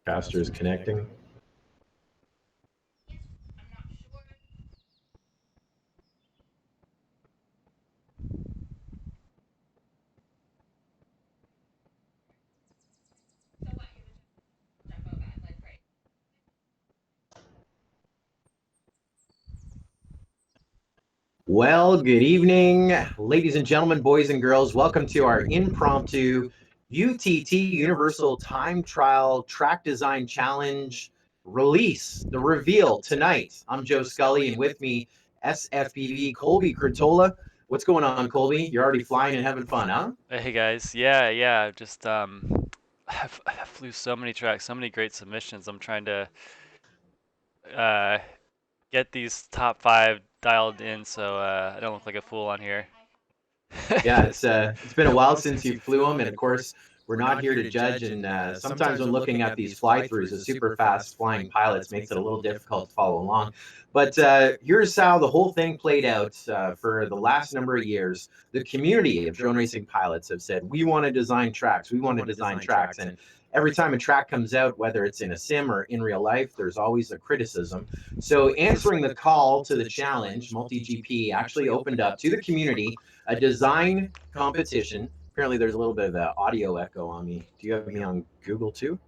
Caster is connecting. Well, good evening, ladies and gentlemen, boys and girls. Welcome to our impromptu UTT Universal Time Trial Track Design Challenge release, the reveal tonight. I'm Joe Scully, and with me, SFPV Colby Curtola. What's going on, Colby? You're already flying and having fun, huh? Hey guys, yeah, just I flew so many tracks, so many great submissions. I'm trying to uh, get these top 5 dialed in so I don't look like a fool on here. Yeah, it's been a while since you flew them, and of course, we're not here to judge. And sometimes when looking at these fly-throughs, the super fast flying pilots makes it a little difficult to follow along. But here's how the whole thing played out for the last number of years. The community of drone racing pilots have said, we want to design tracks, we want to design tracks, and every time a track comes out, whether it's in a sim or in real life, there's always a criticism. So answering the call to the challenge, MultiGP actually opened up to the community a design competition. Apparently, there's a little bit of an audio echo on me. Do you have me on Google too?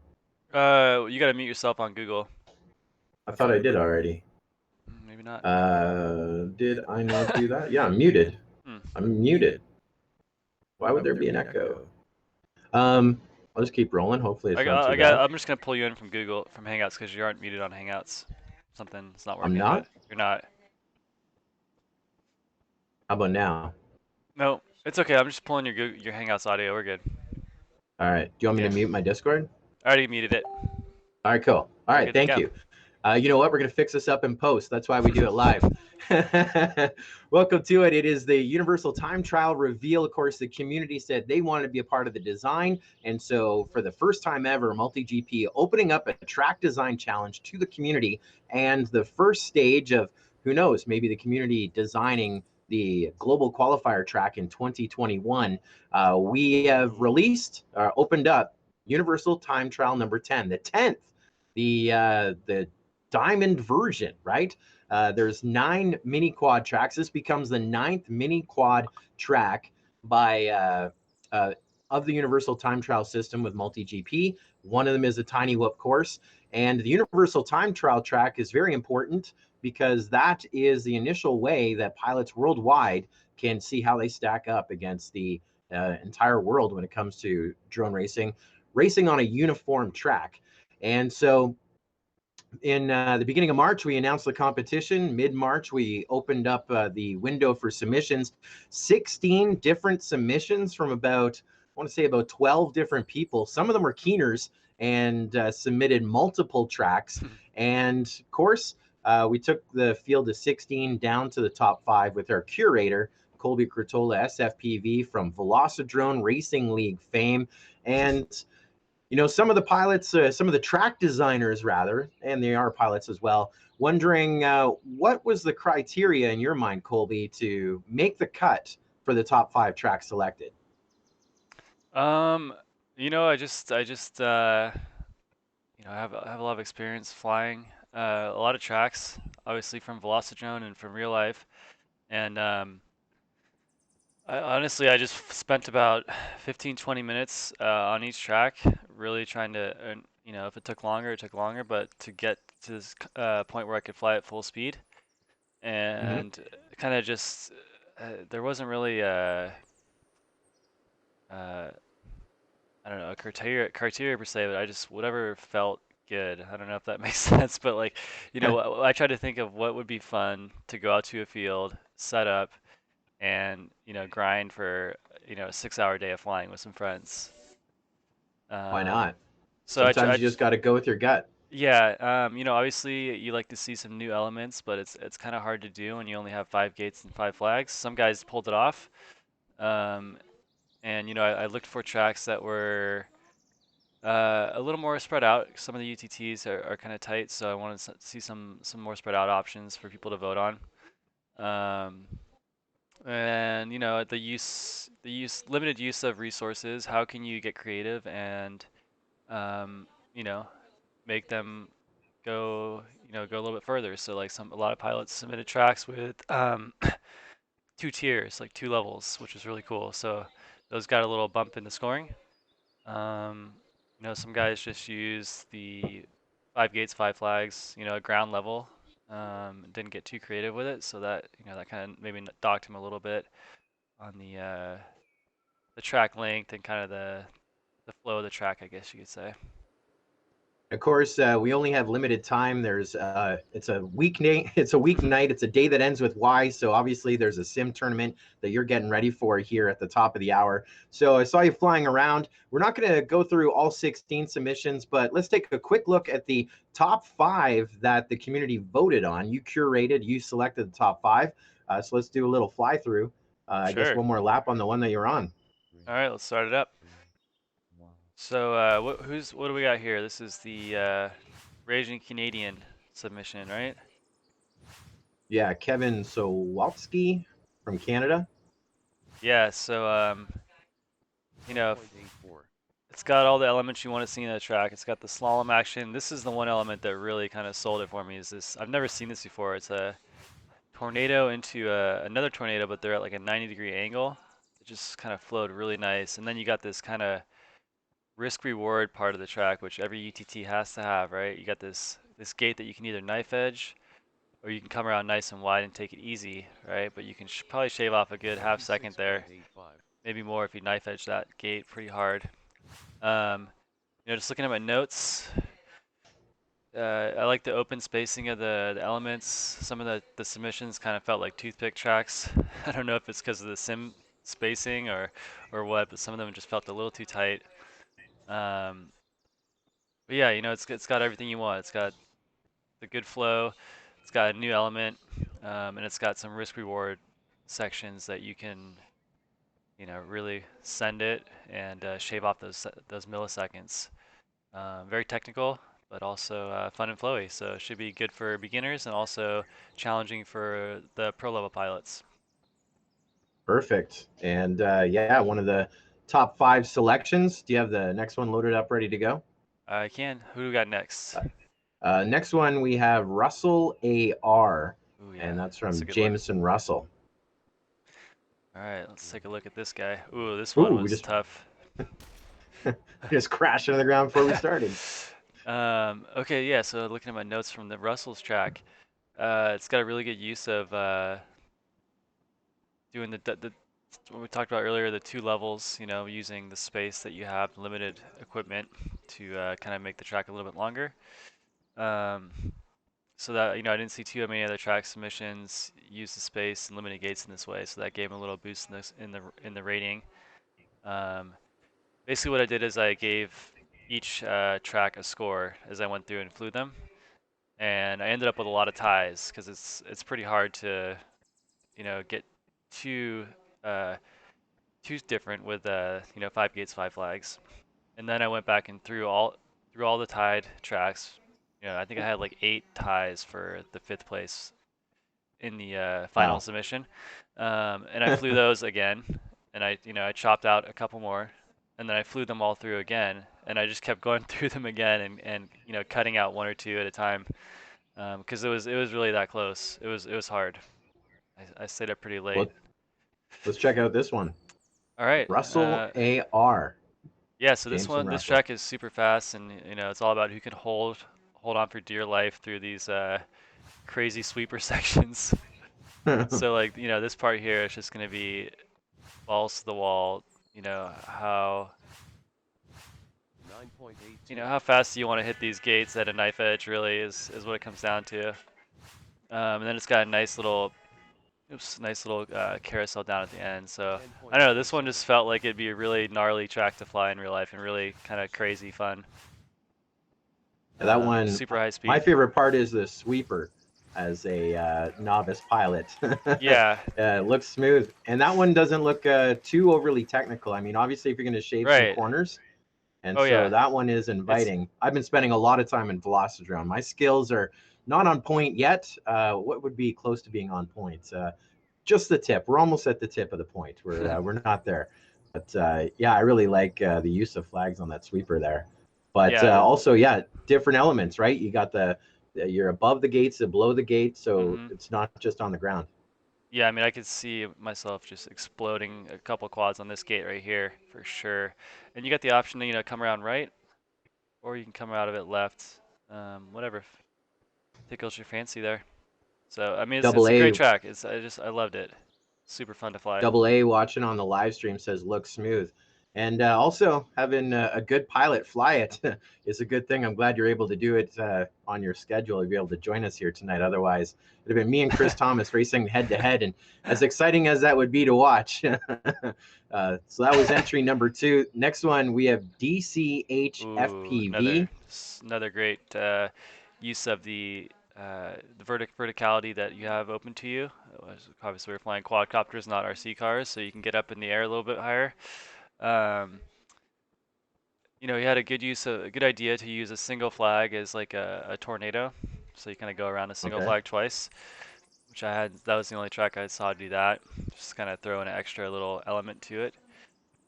You gotta mute yourself on Google. I thought I did already. Maybe not. Did I not do that? Yeah, I'm muted. Hmm. I'm muted. Why would there be an echo? I'll just keep rolling. Hopefully, it's not too bad. I'm just gonna pull you in from Google from Hangouts because you aren't muted on Hangouts. Something's not I'm working, but not. you're not. How about now? No, it's okay. I'm just pulling your Hangouts audio. We're good. All right. Do you want me Okay. to mute my Discord? I already muted it. All right, cool. All We're right, good to thank go. you. You know what? We're going to fix this up in post. That's why we do it live. Welcome to it. It is the Universal Time Trial reveal. Of course, the community said they wanted to be a part of the design. And so, for the first time ever, MultiGP opening up a track design challenge to the community. And the first stage of, who knows, maybe the community designing the global qualifier track in 2021. We have released, opened up Universal Time Trial number 10, the 10th, the diamond version, right? There's 9 mini quad tracks. This becomes the 9th mini quad track by of the Universal Time Trial system with MultiGP. One of them is a tiny whoop course, and the Universal Time Trial track is very important because that is the initial way that pilots worldwide can see how they stack up against the entire world when it comes to drone racing on a uniform track. And so in the beginning of March, we announced the competition. Mid-March, we opened up the window for submissions. 16 different submissions from about, I want to say about 12 different people. Some of them were keeners and submitted multiple tracks. And of course, we took the field of 16 down to the top 5 with our curator, Colby Curtola, SFPV from Velocidrone Racing League fame. And you know, some of the pilots, some of the track designers, rather, and they are pilots as well, wondering what was the criteria in your mind, Colby, to make the cut for the top 5 tracks selected? Um, I have a lot of experience flying a lot of tracks, obviously from Velocidrone and from real life. And I just spent about 15, 20 minutes on each track, really trying to, if it took longer, it took longer, but to get to this point where I could fly at full speed. Mm-hmm. And kind of just, there wasn't really uh, I don't know, a criteria per se, but I just whatever felt good. I don't know if that makes sense, but like, I tried to think of what would be fun to go out to a field, set up, and grind for a 6 hour day of flying with some friends. Why Um, not? so Sometimes you just got to go with your gut. yeah, obviously you like to see some new elements, but it's kind of hard to do when you only have 5 gates and 5 flags. Some guys pulled it off, um, and I looked for tracks that were a little more spread out. Some of the UTTs are kind of tight, so I wanted to see some more spread out options for people to vote on. Um, and limited use of resources. How can you get creative and um, you know make them go, go a little bit further. So like a lot of pilots submitted tracks with 2 tiers, like 2 levels, which is really cool. So those got a little bump in the scoring. Some guys just use the 5 gates, 5 flags, ground level. Didn't get too creative with it, so that that kind of maybe docked him a little bit on the track length and kind of the flow of the track, I guess you could say. Of course, we only have limited time. There's it's a weeknight. It's a weeknight. It's a day that ends with Y. So obviously, there's a sim tournament that you're getting ready for here at the top of the hour. So I saw you flying around. We're not going to go through all 16 submissions, but let's take a quick look at the top 5 that the community voted on. You curated. You selected the top 5. So let's do a little fly through. I guess Sure. one more lap on the one that you're on. All right, let's start it up. So what do we got here? This is the Raging Canadian submission, right? Yeah, Kevin Sowalski from Canada. Yeah, so it's got all the elements you want to see in the track. It's got the slalom action. This is the one element that really kind of sold it for me. Is this? I've never seen this before. It's a tornado into another tornado, but they're at like a 90-degree angle. It just kind of flowed really nice. And then you got this kind of risk reward part of the track, which every UTT has to have, right? You got this gate that you can either knife edge, or you can come around nice and wide and take it easy, right? But you can probably shave off a good half second there, maybe more if you knife edge that gate pretty hard. Just looking at my notes, I like the open spacing of the elements. Some of the submissions kind of felt like toothpick tracks. I don't know if it's because of the sim spacing or what, but some of them just felt a little too tight. But yeah, it's got everything you want. It's got the good flow, it's got a new element, and it's got some risk reward sections that you can, really send it and shave off those milliseconds. Very technical, but also fun and flowy. So it should be good for beginners and also challenging for the pro level pilots. Perfect. And yeah, one of the top 5 selections. Do you have the next one loaded up, ready to go? I can. Who do we got next? Next one, we have Russell AR. Ooh, yeah. And that's from Jameson Russell. All right, let's take a look at this guy. Ooh, this one was tough. Just crashed into the ground before we started. Okay, yeah, so looking at my notes from the Russell's track, it's got a really good use of doing the what we talked about earlier, the 2 levels, using the space that you have, limited equipment to kind of make the track a little bit longer. So that, I didn't see too many other track submissions use the space and limited gates in this way, so that gave him a little boost in the rating. Basically what I did is I gave each track a score as I went through and flew them, and I ended up with a lot of ties because it's pretty hard to get too different with 5 gates, 5 flags. And then I went back and through all the tied tracks. I think I had like 8 ties for the 5th place in the final submission, and I flew those again, and I chopped out a couple more, and then I flew them all through again, and I just kept going through them again and cutting out 1 or 2 at a time, because it was really that close. It was hard. I stayed up pretty late. Let's check out this one. All right, Russell AR. Yeah, so this track is super fast, and it's all about who can hold on for dear life through these crazy sweeper sections. So like this part here is just gonna be balls to the wall. How how fast do you want to hit these gates at a knife edge really is what it comes down to. And then it's got a nice little carousel down at the end. So I don't know, this one just felt like it'd be a really gnarly track to fly in real life and really kind of crazy fun. That one, super high speed. My favorite part is the sweeper as a novice pilot. Yeah. It looks smooth. And that one doesn't look too overly technical. I mean, obviously, if you're going to shave some corners. And so that one is inviting. I've been spending a lot of time in Velocidrone. My skills are not on point yet. What would be close to being on point? Just the tip. We're almost at the tip of the point. We're not there. But yeah, I really like the use of flags on that sweeper there. But also, yeah, different elements, right? You got you're above the gates and below the gate, so Mm-hmm. it's not just on the ground. Yeah, I mean, I could see myself just exploding a couple quads on this gate right here for sure. And you got the option to, come around right, or you can come out of it left. Whatever tickles your fancy there. So, I mean, it's Double a great A track. I loved it. Super fun to fly. Double A watching on the live stream says looks smooth. And also having a good pilot fly it is a good thing. I'm glad you're able to do it on your schedule to be able to join us here tonight. Otherwise, it'd have been me and Chris Thomas racing head to head, and as exciting as that would be to watch. So that was entry number 2. Next one, we have DCH Ooh, FPV. another great use of the verticality that you have open to you. Obviously, we're flying quadcopters, not RC cars, so you can get up in the air a little bit higher. He had a good idea to use a single flag as like a tornado, so you kind of go around a single flag twice, which that was the only track I saw do that. Just kind of throw an extra little element to it.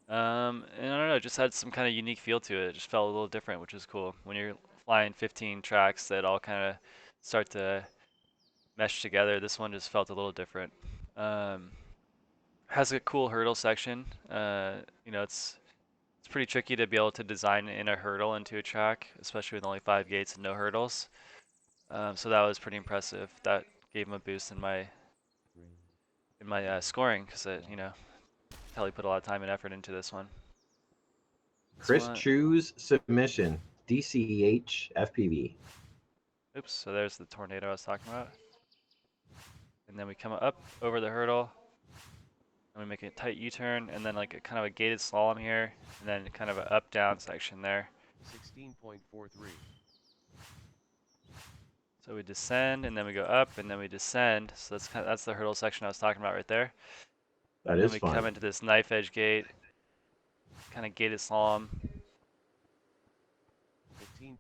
And I don't know, it just had some kind of unique feel to it. It just felt a little different, which was cool. When you're flying 15 tracks that all kind of start to mesh together, this one just felt a little different. Has a cool hurdle section. It's pretty tricky to be able to design in a hurdle into a track, especially with only 5 gates and no hurdles. So that was pretty impressive. That gave him a boost in my scoring because Kelly put a lot of time and effort into this one. Chris Chu's submission, DCH FPV. Oops, so there's the tornado I was talking about. And then we come up over the hurdle, and we make a tight U-turn, and then like a kind of a gated slalom here, and then kind of an up-down section there. 16.43. So we descend, and then we go up, and then we descend. So that's the hurdle section I was talking about right there. That is fun. Then we come into this knife edge gate, kind of gated slalom. 15.71.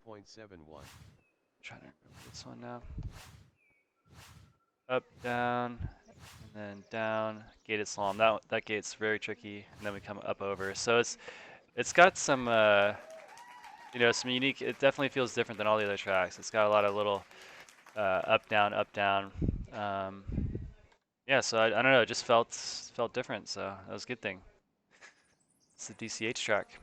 Trying to remember this one now. Up, down, and then down, gated slalom. That gate's very tricky, and then we come up over. So it's got some some unique. It definitely feels different than all the other tracks. It's got a lot of little up, down, up, down. Yeah, so I don't know. It just felt different. So that was a good thing. It's the DCH track.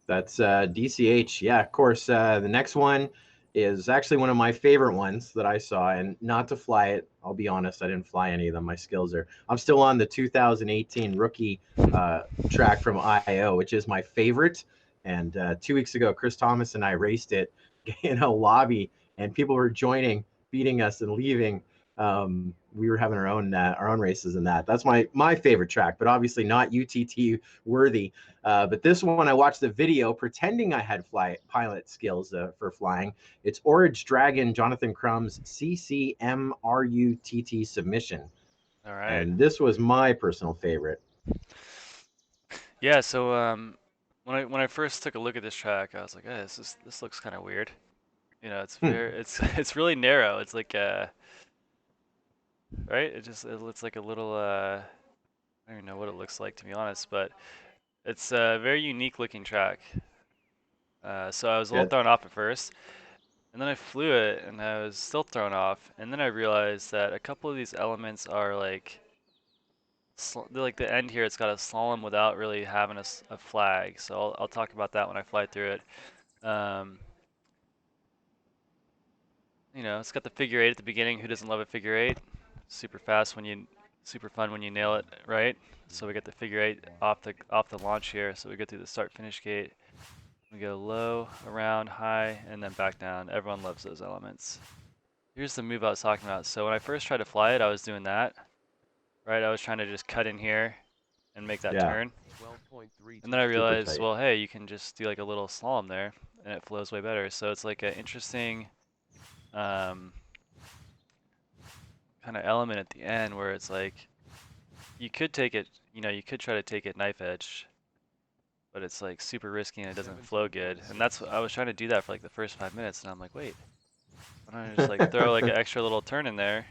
That's DCH. Yeah, of course. The next one is actually one of my favorite ones that I saw, and not to fly it. I'll be honest, I didn't fly any of them. My skills I'm still on the 2018 rookie track from IO, which is my favorite. And 2 weeks ago, Chris Thomas and I raced it in a lobby, and people were joining, beating us, and leaving. We were having our own races in that. That's my favorite track, but obviously not UTT worthy. But this one, I watched the video pretending I had pilot skills for flying. It's Orange Dragon Jonathan Crumb's CCMRUTT submission. All right. And this was my personal favorite. Yeah. So when I first took a look at this track, I was like, hey, this looks kind of weird. It's it's really narrow. It's like right? It's like a little I don't even know what it looks like, to be honest, but it's a very unique looking track. So I was a little thrown off at first, and then I flew it and I was still thrown off, and then I realized that a couple of these elements are like the end here. It's got a slalom without really having a flag, so I'll talk about that when I fly through it. It's got the figure 8 at the beginning. Who doesn't love a figure 8? Super fun when you nail it right. So we get the figure 8 off the launch here. So we go through the start finish gate. We go low, around, high, and then back down. Everyone loves those elements. Here's the move I was talking about. So when I first tried to fly it, I was doing that. Right, I was trying to just cut in here and make that turn. And then I realized, well, hey, you can just do like a little slalom there, and it flows way better. So it's like an interesting kind of element at the end where it's like you could take it, you could try to take it knife edge, but it's like super risky and it doesn't flow good. And I was trying to do that for like the first 5 minutes, and I'm like, wait, why don't I just like throw like an extra little turn in there,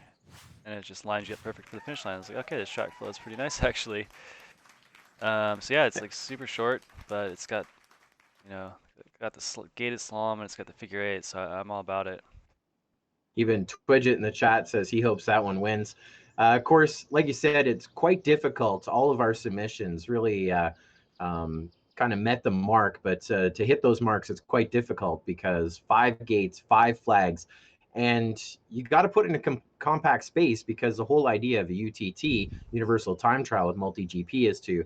and it just lines you up perfect for the finish line. I was like, okay, this track flows pretty nice actually. So yeah, it's like super short, but it's got got the gated slalom and it's got the figure 8, so I'm all about it. Even Twidget in the chat says he hopes that one wins. Of course, like you said, it's quite difficult. All of our submissions really kind of met the mark, but to hit those marks, it's quite difficult because 5 gates, 5 flags, and you got to put it in a compact space because the whole idea of a UTT, Universal Time Trial with MultiGP, is to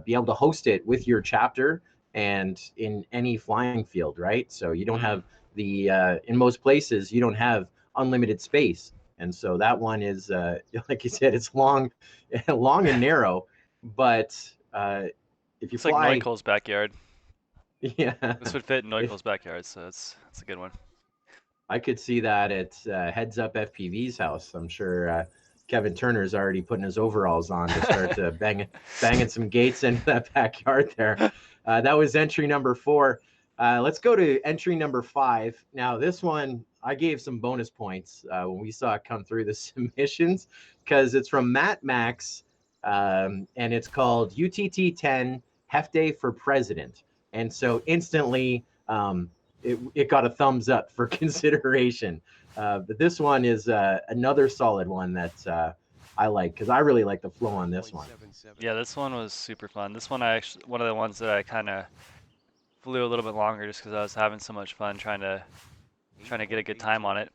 be able to host it with your chapter and in any flying field, right? So you don't have the, in most places, you don't have unlimited space. And so that one is, like you said, it's long and narrow, but if you It's fly, like Neukel's backyard. yeah, This would fit in Neukel's backyard, so it's a good one. I could see that at Heads Up FPV's house. I'm sure Kevin Turner's already putting his overalls on to start banging some gates into that backyard there. That was entry number 4. Let's go to entry number 5. Now, this one, I gave some bonus points when we saw it come through the submissions because it's from Matt Max, and it's called UTT 10 Hefte for President. And so instantly, it got a thumbs up for consideration. But this one is another solid one that I like because I really like the flow on this one. Yeah, this one was super fun. This one one of the ones that I kind of flew a little bit longer just because I was having so much fun trying to get a good time on it.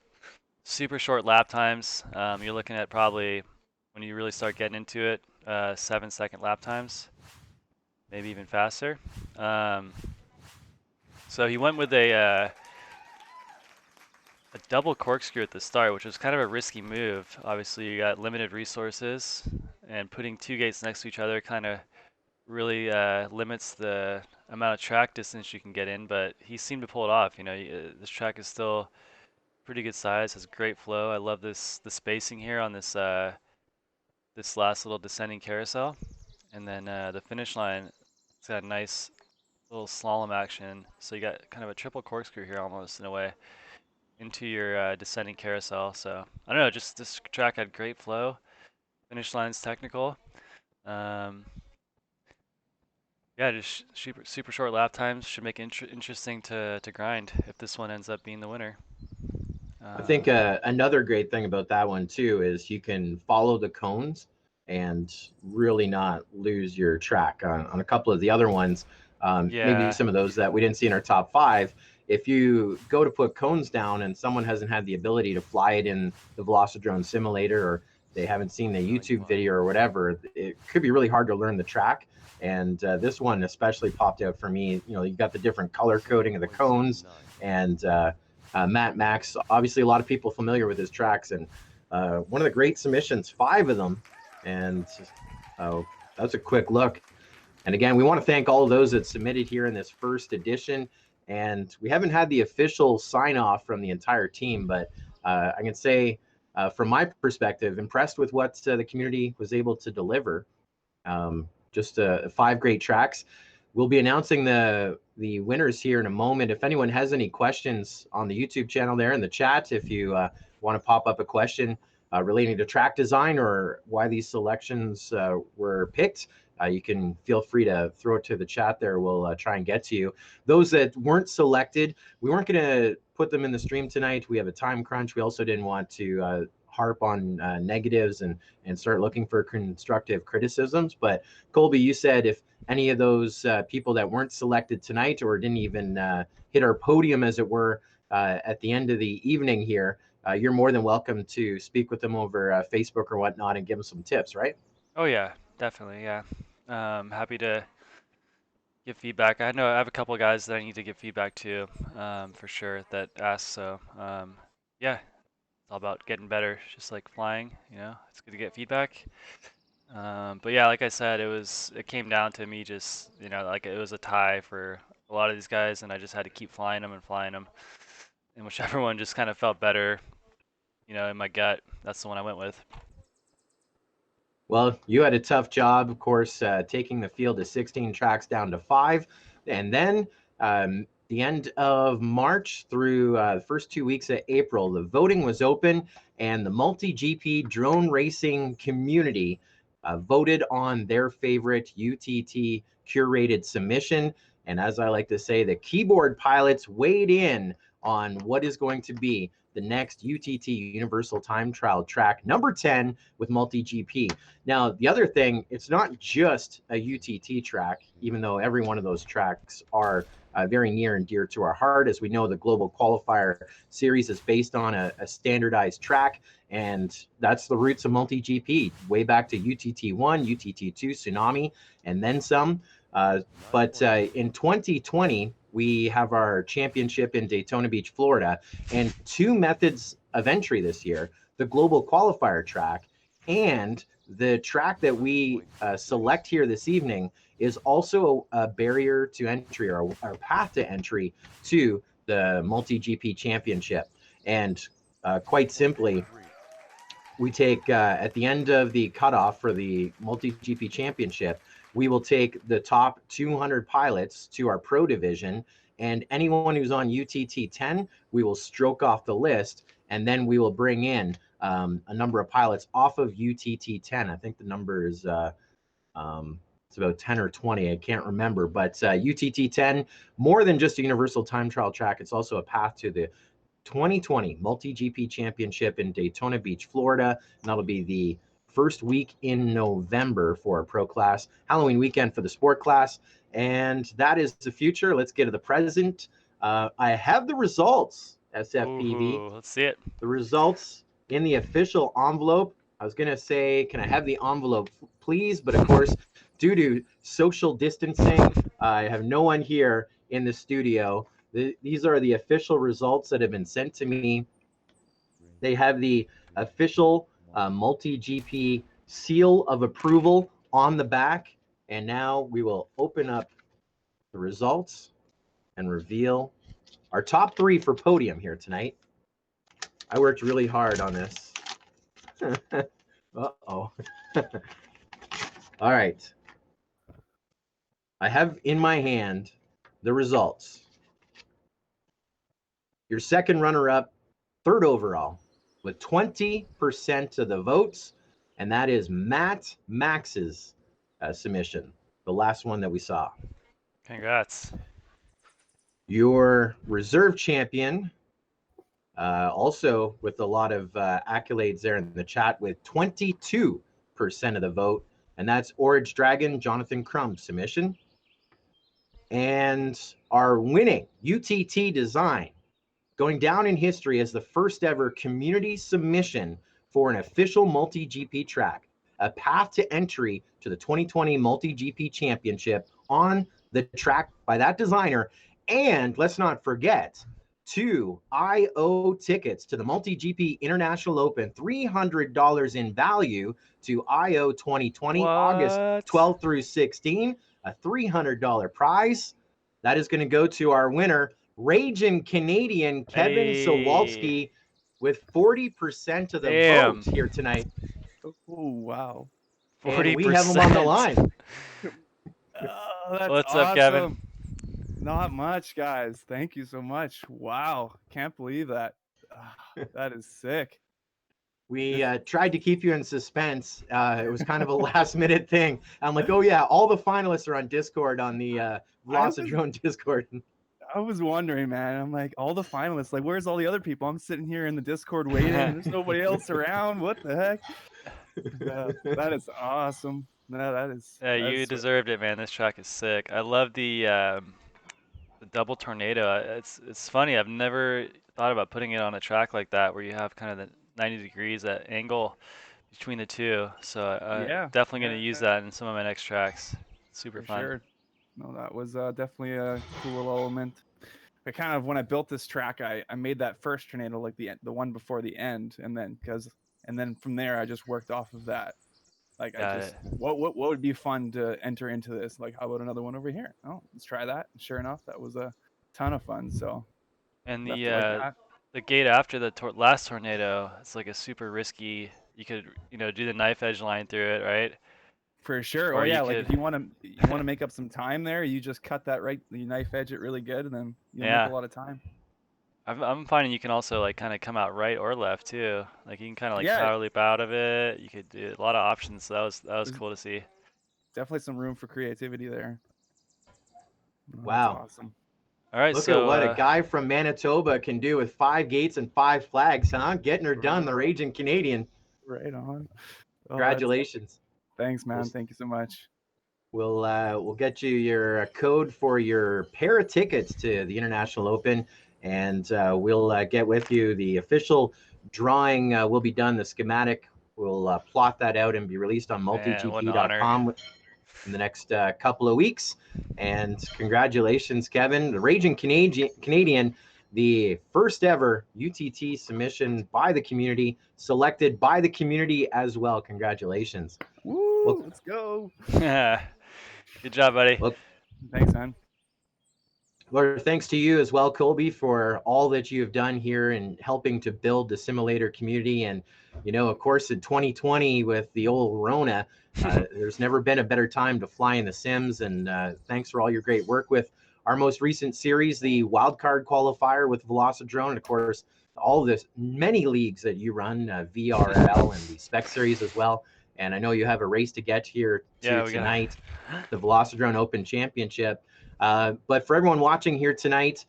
Super short lap times. You're looking at probably, when you really start getting into it, 7-second lap times, maybe even faster. So he went with a double corkscrew at the start, which was kind of a risky move. Obviously, you got limited resources, and putting 2 gates next to each other kind of really limits the amount of track distance you can get in, but he seemed to pull it off. You know, this track is still pretty good size, has great flow. I love the spacing here on this this last little descending carousel, and then the finish line, it's got a nice little slalom action. So you got kind of a triple corkscrew here almost in a way into your descending carousel. So I don't know, just this track had great flow. Finish line's technical. Yeah, just super short lap times should make it interesting to grind if this one ends up being the winner. I think another great thing about that one too is you can follow the cones and really not lose your track. On a couple of the other ones, maybe some of those that we didn't see in our top 5, if you go to put cones down and someone hasn't had the ability to fly it in the Velocidrone simulator, or they haven't seen the YouTube video or whatever, it could be really hard to learn the track. And this one especially popped out for me. You know, you got the different color coding of the cones, and Matt Max, obviously a lot of people familiar with his tracks, and one of the great submissions, 5 of them. And that's a quick look. And again, we want to thank all of those that submitted here in this first edition. And we haven't had the official sign off from the entire team, but I can say from my perspective, impressed with what the community was able to deliver. Just 5 great tracks. We'll be announcing the winners here in a moment. If anyone has any questions on the YouTube channel there in the chat, if you want to pop up a question relating to track design or why these selections were picked, you can feel free to throw it to the chat there. We'll try and get to you. Those that weren't selected, we weren't going to put them in the stream tonight. We have a time crunch. We also didn't want to harp on negatives and start looking for constructive criticisms. But Colby, you said if any of those people that weren't selected tonight or didn't even hit our podium, as it were, at the end of the evening here, you're more than welcome to speak with them over Facebook or whatnot and give them some tips, right? Oh yeah, definitely, yeah. Happy to give feedback. I know I have a couple of guys that I need to give feedback to, for sure, that ask. So yeah, it's all about getting better, just like flying. You know, it's good to get feedback. But yeah, like I said, it came down to me just, you know, like it was a tie for a lot of these guys, and I just had to keep flying them, and whichever one just kind of felt better, you know, in my gut, that's the one I went with. Well, you had a tough job, of course, taking the field of 16 tracks down to 5. And then the end of March through the first 2 weeks of April, the voting was open, and the MultiGP drone racing community voted on their favorite UTT curated submission. And as I like to say, the keyboard pilots weighed in on what is going to be the next UTT Universal Time Trial track number 10 with MultiGP. Now, the other thing, it's not just a UTT track, even though every one of those tracks are very near and dear to our heart. As we know, the Global Qualifier Series is based on a standardized track, and that's the roots of MultiGP, way back to UTT1, UTT2, Tsunami, and then some. But in 2020, we have our championship in Daytona Beach, Florida, and two methods of entry this year, the Global Qualifier track and the track that we select here this evening is also a barrier to entry, or a path to entry to the MultiGP championship. And quite simply, we take at the end of the cutoff for the MultiGP championship, we will take the top 200 pilots to our pro division, and anyone who's on UTT 10, we will stroke off the list, and then we will bring in a number of pilots off of UTT 10. I think the number is it's about 10 or 20, I can't remember, but UTT 10, more than just a universal time trial track, it's also a path to the 2020 MultiGP Championship in Daytona Beach, Florida, and that'll be the first week in November for a pro class, Halloween weekend for the sport class, and that is the future. Let's get to the present. I have the results, SFPV. Ooh, let's see it. The results in the official envelope. I was gonna say, can I have the envelope, please? But of course, due to social distancing, I have no one here in the studio. These are the official results that have been sent to me. They have the official MultiGP seal of approval on the back. And now we will open up the results and reveal our top three for podium here tonight. I worked really hard on this. Uh-oh. All right. I have in my hand the results. Your second runner-up, third overall, with 20% of the votes, and that is Matt Max's submission, the last one that we saw. Congrats. Your reserve champion, also with a lot of accolades there in the chat, with 22% of the vote, and that's Orange Dragon, Jonathan Crumb's submission. And our winning UTT design, going down in history as the first ever community submission for an official MultiGP track, a path to entry to the 2020 MultiGP Championship on the track by that designer. And let's not forget, 2 IO tickets to the MultiGP International Open, $300 in value to IO 2020, August 12 through 16, a $300 prize. That is going to go to our winner, Raging Canadian Kevin Sawalski, with 40% of the vote here tonight. Oh, wow. 40%. And we have him on the line. Oh, that's What's awesome. up, Kevin? Not much, guys. Thank you so much. Wow. Can't believe that. That is sick. We tried to keep you in suspense. It was kind of a last minute thing. I'm like, oh yeah, all the finalists are on Discord, on the Velocidrone Discord. I was wondering, man. I'm like, all the finalists, like, where's all the other people? I'm sitting here in the Discord waiting. There's nobody else around. What the heck? That is awesome. No, that is. Yeah, you deserved it, man. This track is sick. I love the double tornado. It's funny. I've never thought about putting it on a track like that, where you have kind of the 90 degrees at angle between the two. So I'm definitely going to use that in some of my next tracks. Super fun. Sure. No, that was definitely a cool little element. I kind of, when I built this track, I made that first tornado like the one before the end, and then from there I just worked off of that. Like, what would be fun to enter into this? Like, how about another one over here? Oh, let's try that. And sure enough, that was a ton of fun. So, and the gate after the last tornado, it's like a super risky. You could do the knife edge line through it, right? For sure. Or oh yeah, like if you want to make up some time there, you just cut that you knife edge it really good, and then you'll make a lot of time. I'm finding you can also like kind of come out right or left too. Like you can kind of like power leap out of it. You could do a lot of options. So that was cool to see. Definitely some room for creativity there. That's Wow. awesome. All right, Look so at what a guy from Manitoba can do with 5 gates and 5 flags, huh? Getting her done, the Raging Canadian. Right on. Oh, Congratulations. thanks, man. Thank you so much. We'll get you your code for your pair of tickets to the International Open, and we'll get with you. The official drawing will be done. The schematic will plot that out and be released on Man, what an honor. multigp.com in the next couple of weeks. And congratulations, Kevin, the Raging Canadian, the first ever UTT submission by the community, selected by the community as well. Congratulations. Woo, Well, let's go. Good job, buddy. Well, Thanks, man. Lord, thanks to you as well, Colby, for all that you have done here in helping to build the simulator community. And, you know, of course, in 2020 with the old Rona, there's never been a better time to fly in the sims. And thanks for all your great work with our most recent series, the wildcard qualifier with Velocidrone. And of course, all this many leagues that you run, VRL and the Spec Series as well. And I know you have a race to get here tonight, the Velocidrone Open Championship. But for everyone watching here tonight,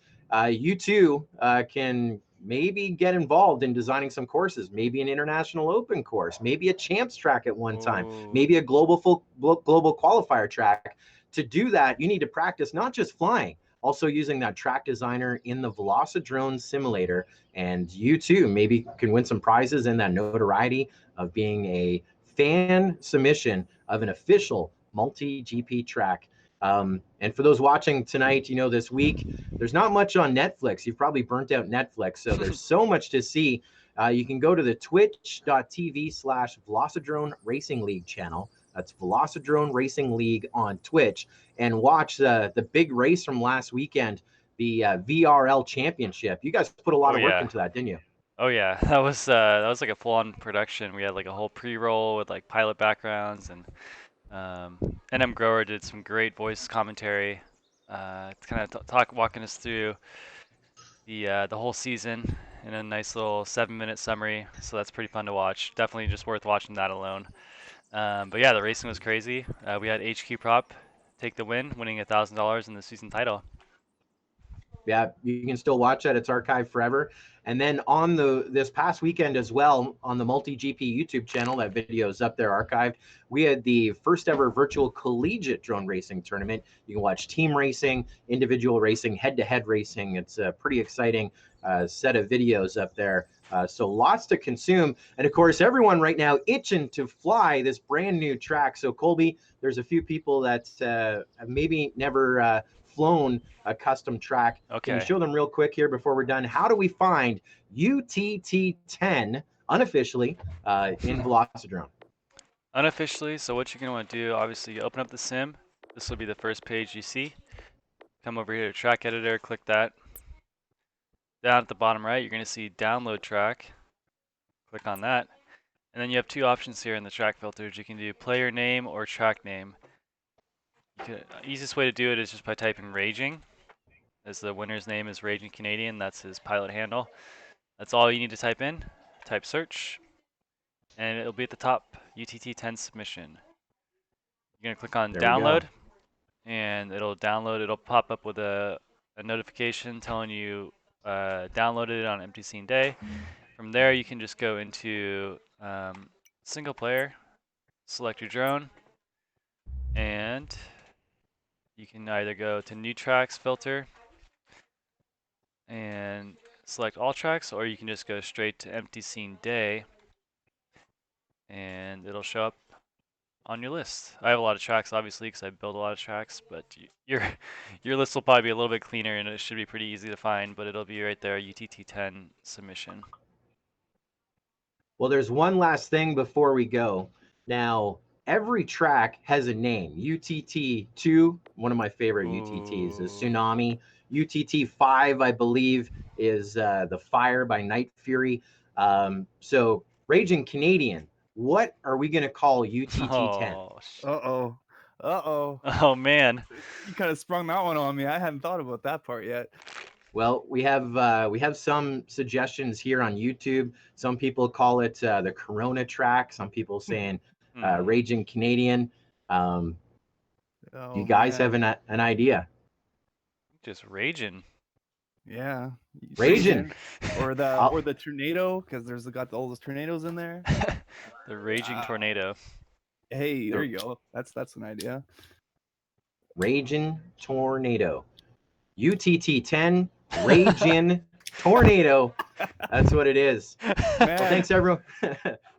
you too can maybe get involved in designing some courses, maybe an international open course, maybe a champs track at one time, maybe a global qualifier track. To do that, you need to practice not just flying, also using that track designer in the Velocidrone simulator. And you too maybe can win some prizes and that notoriety of being a fan submission of an official MultiGP track. And for those watching tonight, you know, this week, there's not much on Netflix. You've probably burnt out Netflix. So there's so much to see. You can go to the twitch.tv/Velocidrone Racing League channel. That's Velocidrone Racing League on Twitch, and watch the big race from last weekend, the VRL Championship. You guys put a lot of work into that, didn't you? Oh yeah, that was like a full-on production. We had like a whole pre-roll with like pilot backgrounds, and NM Grower did some great voice commentary, kind of walking us through the whole season in a nice little 7-minute summary. So that's pretty fun to watch. Definitely just worth watching that alone. But yeah, the racing was crazy. We had HQ Prop take the win, winning $1,000 in the season title. Yeah, you can still watch that. It's archived forever. And then on this past weekend as well, on the MultiGP YouTube channel, that video is up there archived. We had the first ever virtual collegiate drone racing tournament. You can watch team racing, individual racing, head-to-head racing. It's a pretty exciting set of videos up there. So lots to consume. And of course, everyone right now itching to fly this brand new track. So Colby, there's a few people that have maybe never flown a custom track. Okay. Can you show them real quick here before we're done? How do we find UTT 10 unofficially in Velocidrone? Unofficially, so what you're going to want to do, obviously, you open up the sim. This will be the first page you see. Come over here to track editor, click that. Down at the bottom right, you're going to see download track. Click on that. And then you have two options here in the track filters. You can do player name or track name. Easiest way to do it is just by typing Raging, as the winner's name is Raging Canadian. That's his pilot handle. That's all you need to type in. Type search, and it'll be at the top, UTT 10 submission. You're going to click on download, and it'll download. It'll pop up with a notification telling you downloaded it on empty scene day. From there, you can just go into single player, select your drone, and you can either go to new tracks filter and select all tracks, or you can just go straight to empty scene day and it'll show up on your list. I have a lot of tracks, obviously, because I build a lot of tracks, but your list will probably be a little bit cleaner and it should be pretty easy to find, but it'll be right there, UTT 10 submission. Well, there's one last thing before we go. Now, every track has a name. UTT 2, one of my favorite UTTs, is Tsunami. UTT 5, I believe, is the Fire by Night Fury. So, Raging Canadian, what are we going to call UTT 10? Oh, man. You kind of sprung that one on me. I hadn't thought about that part yet. Well, we have some suggestions here on YouTube. Some people call it the Corona track. Some people saying Raging Canadian. You guys have an idea? Just raging. Yeah. Raging. Or the I'll- tornado, because there's got all those tornadoes in there. The raging tornado. Hey, there you go. That's an idea. Raging tornado. UTT 10 Raging tornado. That's what it is. Man, Well, thanks everyone.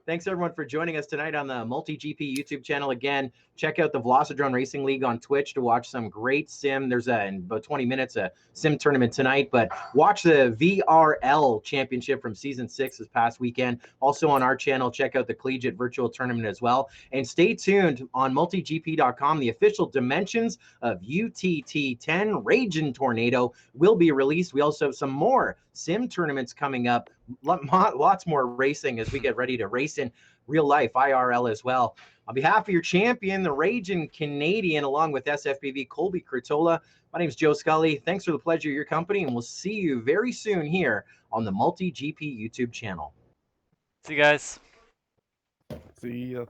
Thanks everyone for joining us tonight on the MultiGP YouTube channel. Again, check out the Velocidrone Racing League on Twitch to watch some great sim. There's in about 20 minutes a sim tournament tonight, but watch the VRL Championship from Season 6 this past weekend. Also on our channel, check out the Collegiate Virtual Tournament as well. And stay tuned on multigp.com. The official dimensions of UTT 10 Raging Tornado will be released. We also have some more sim tournaments coming up. Lots more racing as we get ready to race in real life IRL as well. On behalf of your champion, the Raging Canadian, along with SFPV Colby Curtola, my name is Joe Scully. Thanks for the pleasure of your company, and we'll see you very soon here on the MultiGP YouTube channel. See you guys. see ya.